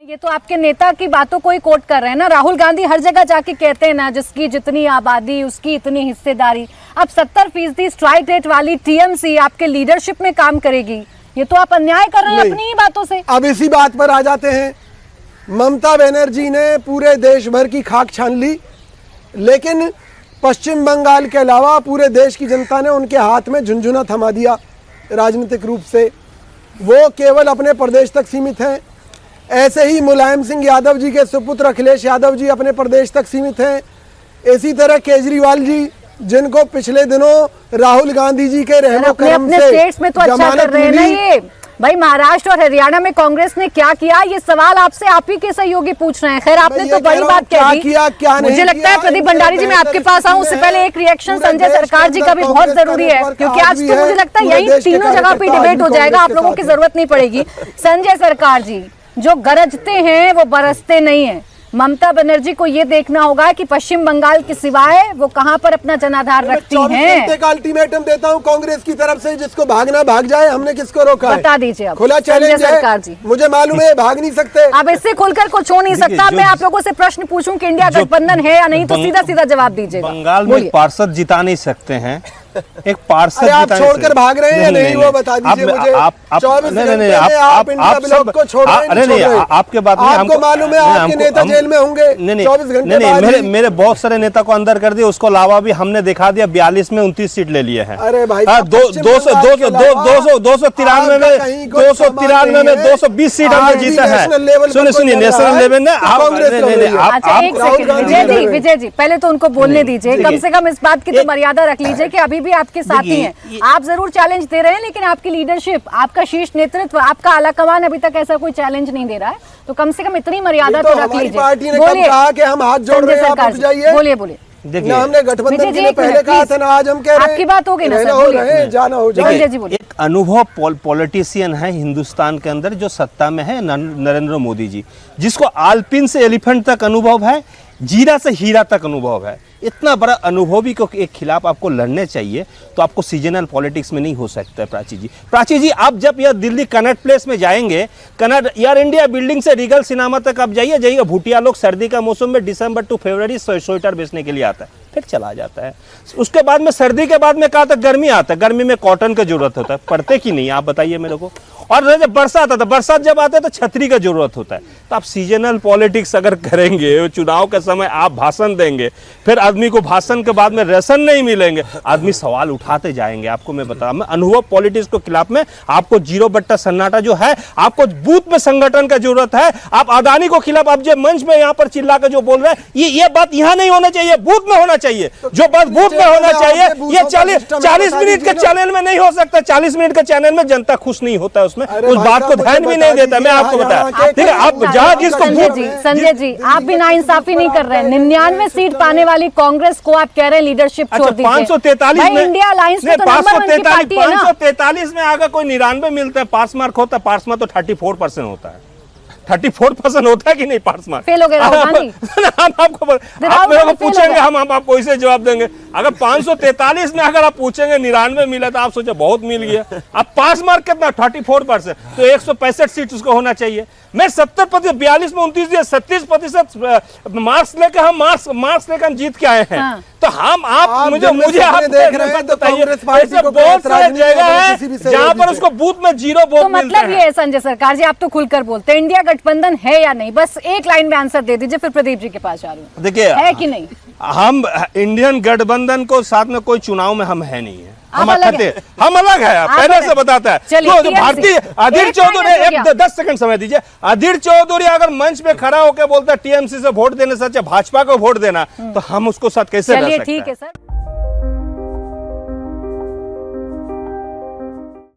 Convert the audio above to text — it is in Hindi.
ये तो आपके नेता की बातों को ही कोट कर रहे हैं ना। राहुल गांधी हर जगह जाके कहते हैं ना, जिसकी जितनी आबादी उसकी इतनी हिस्सेदारी। अब 70% स्ट्राइक रेट वाली टीएमसी आपके लीडरशिप में काम करेगी, ये तो आप अन्याय कर रहे हैं अपनी ही बातों से। अब इसी बात पर आ जाते हैं। ममता बनर्जी ने पूरे देश भर की खाक छान ली, लेकिन पश्चिम बंगाल के अलावा पूरे देश की जनता ने उनके हाथ में झुनझुना थमा दिया राजनीतिक रूप से। वो केवल अपने प्रदेश तक सीमित हैं। ऐसे ही मुलायम सिंह यादव जी के सुपुत्र अखिलेश यादव जी अपने प्रदेश तक सीमित हैं। इसी तरह केजरीवाल जी, जिनको पिछले दिनों राहुल गांधी जी के रहमो करम से स्टेट्स में तो अच्छा कर रहे हैं ना ये। भाई महाराष्ट्र और हरियाणा में कांग्रेस ने क्या किया, ये सवाल आपसे आप ही के सहयोगी पूछ रहे हैं। खैर आपने तो बड़ी बात कह दी। मुझे लगता है प्रदीप भंडारी जी मैं आपके पास आऊं उससे पहले एक रिएक्शन संजय सरकार जी का भी बहुत जरूरी है, क्योंकि आज तो मुझे लगता है यही तीनों जगह पे डिबेट हो जाएगा, आप लोगों की जरूरत नहीं पड़ेगी। संजय सरकार जी, जो गरजते हैं वो बरसते नहीं है। ममता बनर्जी को ये देखना होगा कि पश्चिम बंगाल के सिवाय वो कहां पर अपना जनाधार रखती हैं। का अल्टीमेटम देता हूं कांग्रेस की तरफ से, जिसको भागना भाग जाए। हमने किसको रोका? बता दीजिए अब। खुला चैलेंज सरकार जी, मुझे मालूम है भाग नहीं सकते। अब इससे खुलकर कुछ हो नहीं सकता। मैं आप लोगों से प्रश्न पूछूं कि इंडिया गठबंधन है या नहीं, तो सीधा सीधा जवाब दीजिएगा। बंगाल में पार्षद जिता नहीं सकते हैं, एक पार्षद आप छोड़कर भाग रहे हैं या नहीं, वो बता दीजिए मुझे। 24 घंटे में आप इंडिया ब्लॉक को छोड़ रहे हैं। अरे नहीं, आपके बात में आपको मालूम है आपके नेता जेल में होंगे 24 घंटे बाद। मेरे बहुत सारे नेता को अंदर कर दिया, उसको अलावा भी हमने दिखा दिया 42 में 29 सीट ले लिए हैं। अरे भाई 293 में 220 सीट हमने जीता है। सुनिए नेशनल लेवल में विजय जी पहले तो उनको बोलने दीजिए, कम से कम इस बात की तो मर्यादा रख लीजिए कि अभी भी आपके साथी हैं। आप जरूर चैलेंज दे रहे हैं, लेकिन आपकी लीडरशिप, आपका शीर्ष नेतृत्व, आपका आला कमान अभी तक ऐसा कोई चैलेंज नहीं दे रहा है, तो कम से कम इतनी मर्यादा तो रख लीजिए। पार्टी ने कब कहा कि हम हाथ जोड़ रहे हैं, आप उठ जाइए। बोलिए बोलिए। देखिए हमने गठबंधन के लिए पहले कहा था ना, आज हम कह रहे हैं आपकी बात हो गई ना सर, जाना हो जाए। एक अनुभव पॉलिटिशियन है हिंदुस्तान के अंदर जो सत्ता में है, नरेंद्र मोदी जी, जिसको आलपिन से एलिफेंट तक अनुभव है, जीरा से हीरा तक अनुभव है। इतना बड़ा अनुभवी को एक खिलाफ आपको लड़ने चाहिए, तो आपको सीजनल पॉलिटिक्स में नहीं हो सकता है। प्राची जी आप जब यह दिल्ली कनॉट प्लेस में जाएंगे, कनॉट एयर इंडिया बिल्डिंग से रीगल सिनेमा तक आप जाइए, भूटिया लोग सर्दी का मौसम में दिसंबर टू फरवरी स्वेटर बेचने के लिए आता है, फिर चला जाता है। उसके बाद में सर्दी के बाद में कहा था गर्मी आता है, गर्मी में कॉटन का जरूरत होता है, पड़ते कि नहीं आप बताइए मेरे को। और जब बरसात आता है, बरसात जब आता है तो छतरी का जरूरत होता है। तो आप सीजनल पॉलिटिक्स अगर करेंगे, चुनाव के समय आप भाषण देंगे, फिर आदमी को भाषण के बाद में रेशन नहीं मिलेंगे, आदमी सवाल उठाते जाएंगे। आपको मैं बता, मैं अनुभव पॉलिटिक्स के खिलाफ में आपको 0 सन्नाटा जो है, आपको बूथ में संगठन का जरूरत है। आप अदानी को खिलाफ आप जो मंच में यहाँ पर चिल्ला कर जो बोल रहे हैं, ये बात यहाँ नहीं होना चाहिए, बूथ में होना चाहिए। जो बात बूथ में होना चाहिए, ये 40 मिनट के चैनल में नहीं हो सकता। 40 मिनट के चैनल में जनता खुश नहीं होता, उसमें उस बात को ध्यान भी नहीं देता। मैं आपको बताया, ठीक है। आप जहाँ जिसको संजय जी आप भी नाइंसाफी नहीं कर रहे हैं। 99 सीट पाने वाली कांग्रेस को आप कह रहे हैं लीडरशिप छोड़ दीजिए। 543 में इंडिया अलायंस में तो नंबर 1 की पार्टी है ना। 543 में अगर कोई 99 मिलता है, पास मार्क होता है, पास मार्क तो 34% होता है। 34% होता है कि नहीं पास मार्क? फेल हो गए राहुल गांधी। हम आपको आप मेरे को पूछेंगे, हम आपको इसे जवाब देंगे। अगर 543 में अगर आप पूछेंगे 99 मिला तो आप सोचे बहुत मिल गया। अब पास मार्क कितना? 34%, तो 165 सीट उसको होना चाहिए। मैं 70% 42 में 29 दिया, 37% मार्क्स लेकर हम जीत के आए हैं। हाँ। तो हम आप मुझे आप देख रहे हैं तो कांग्रेस पार्टी को बहुत सारी जगह है जहाँ पर उसको बूथ में 0 वोट तो मतलब ये है संजय सरकार जी, आप तो खुलकर बोलते हैं इंडिया गठबंधन है या नहीं, बस एक लाइन में आंसर दे दीजिए, फिर प्रदीप जी के पास जा रही हूँ। देखिए है कि नहीं? हम इंडियन गठबंधन को साथ में कोई चुनाव में हम है नहीं है, हम अलग है, पहले से बताता है। तो भारतीय अधीर चौधरी 10 सेकंड समय दीजिए। अधीर चौधरी अगर मंच पे खड़ा होकर बोलता है टीएमसी से वोट देने से अच्छा भाजपा को वोट देना, तो हम उसको साथ कैसे रह सकते हैं? ठीक है सर।